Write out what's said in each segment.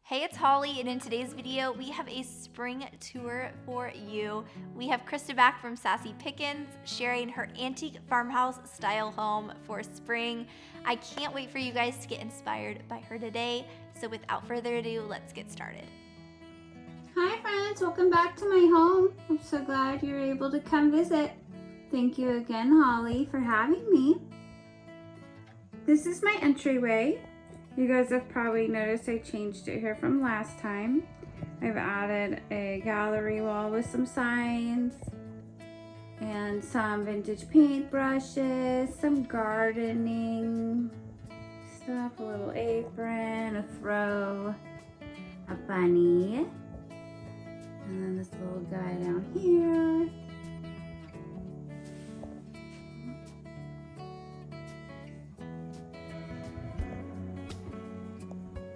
Hey, it's Holly, and in today's video, we have a spring tour for you. We have Krista back from Sassy Pickins sharing her Antique Farmhouse Style Home for spring. I can't wait for you guys to get inspired by her today. So without further ado, let's get started. Hi friends, welcome back to my home. I'm so glad you're able to come visit. Thank you again, Holly, for having me. This is my entryway. You guys have probably noticed I changed it here from last time. I've added a gallery wall with some signs and some vintage paint brushes, some gardening stuff, a little apron, a throw, a bunny, and then this little guy down here.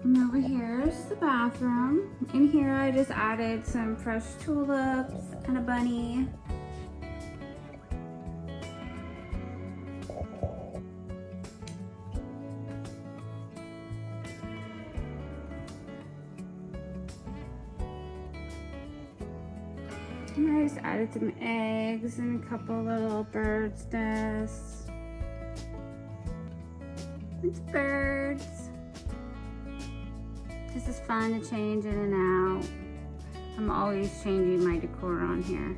And over here is the bathroom. In here I just added some fresh tulips and a bunny. And I just added some eggs and a couple little birds' nests. It's birds. This is fun to change in and out. I'm always changing my decor on here.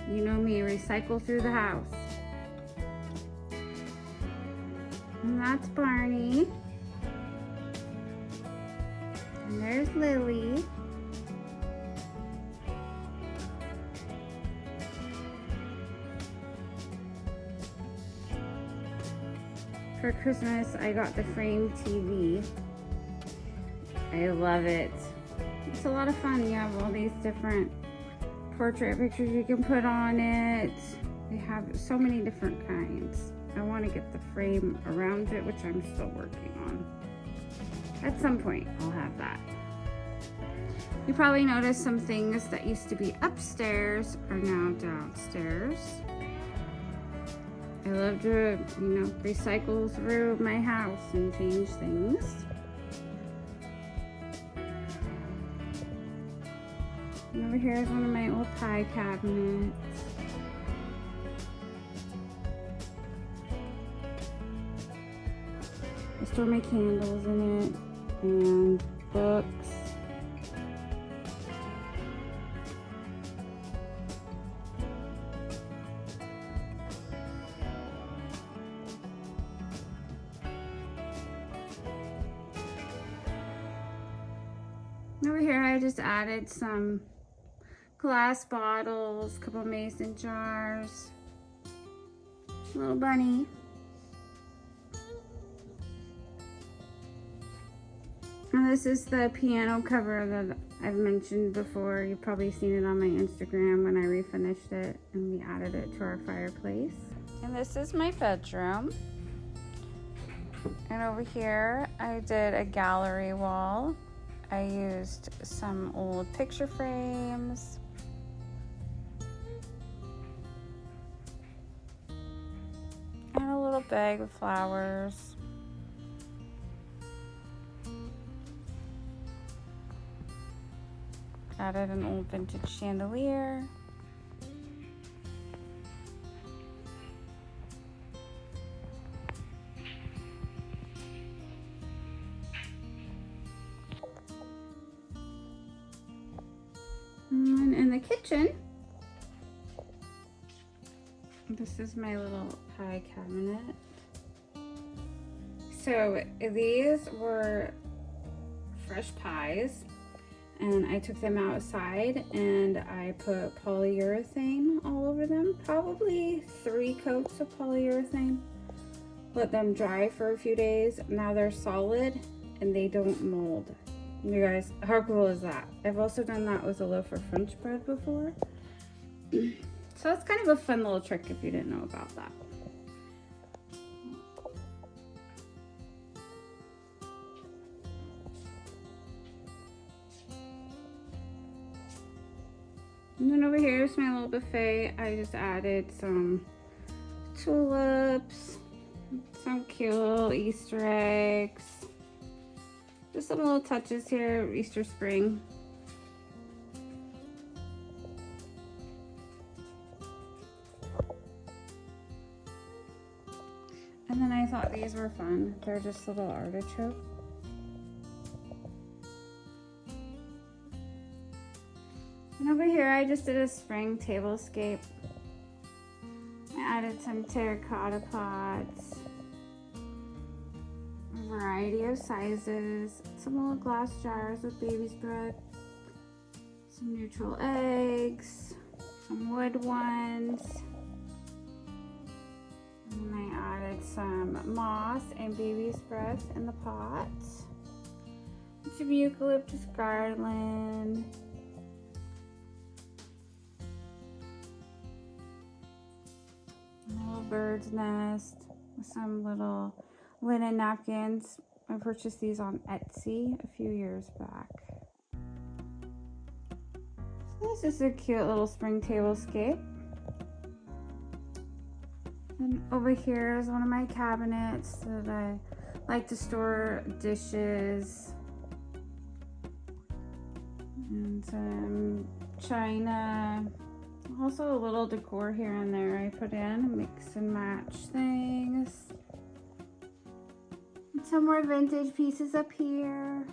You know me, recycle through the house. And that's Barney. And there's Lily. For Christmas, I got the frame TV. I love it. It's a lot of fun. You have all these different portrait pictures you can put on it. They have so many different kinds. I want to get the frame around it, which I'm still working on. At some point, I'll have that. You probably noticed some things that used to be upstairs are now downstairs. I love to, recycle through my house and change things. And over here is one of my old pie cabinets. I store my candles in it and books. Over here I just added some glass bottles, a couple mason jars, a little bunny. And this is the piano cover that I've mentioned before. You've probably seen it on my Instagram when I refinished it and we added it to our fireplace. And this is my bedroom. And over here I did a gallery wall. I used some old picture frames. And a little bag of flowers. Added an old vintage chandelier. And in the kitchen, this is my little pie cabinet. So these were fresh pies and I took them outside and I put polyurethane all over them, probably 3 coats of polyurethane. Let them dry for a few days. Now they're solid and they don't mold. You guys, how cool is that? I've also done that with a loaf of French bread before. So it's kind of a fun little trick if you didn't know about that. And then over here is my little buffet. I just added some tulips, Some cute little Easter eggs. Just some little touches here, Easter spring. And then I thought these were fun. They're just little artichoke. And over here I just did a spring tablescape. I added some terracotta pots. A variety of sizes. Some little glass jars with baby's breath. Some neutral eggs. Some wood ones. And I added some moss and baby's breath in the pot. Some eucalyptus garland. A little bird's nest with some little linen napkins. I purchased these on Etsy a few years back. So this is a cute little spring tablescape. And over here is one of my cabinets that I like to store dishes and some china. Also a little decor here and there I put in, mix and match things. And some more vintage pieces up here.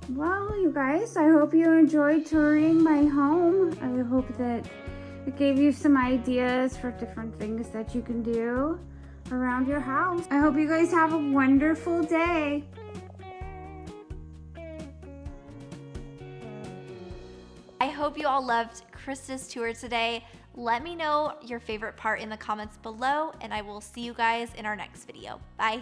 Well, you guys, I hope you enjoyed touring my home. I hope that it gave you some ideas for different things that you can do around your house. I hope you guys have a wonderful day. I hope you all loved Krista's tour today. Let me know your favorite part in the comments below, and I will see you guys in our next video. Bye.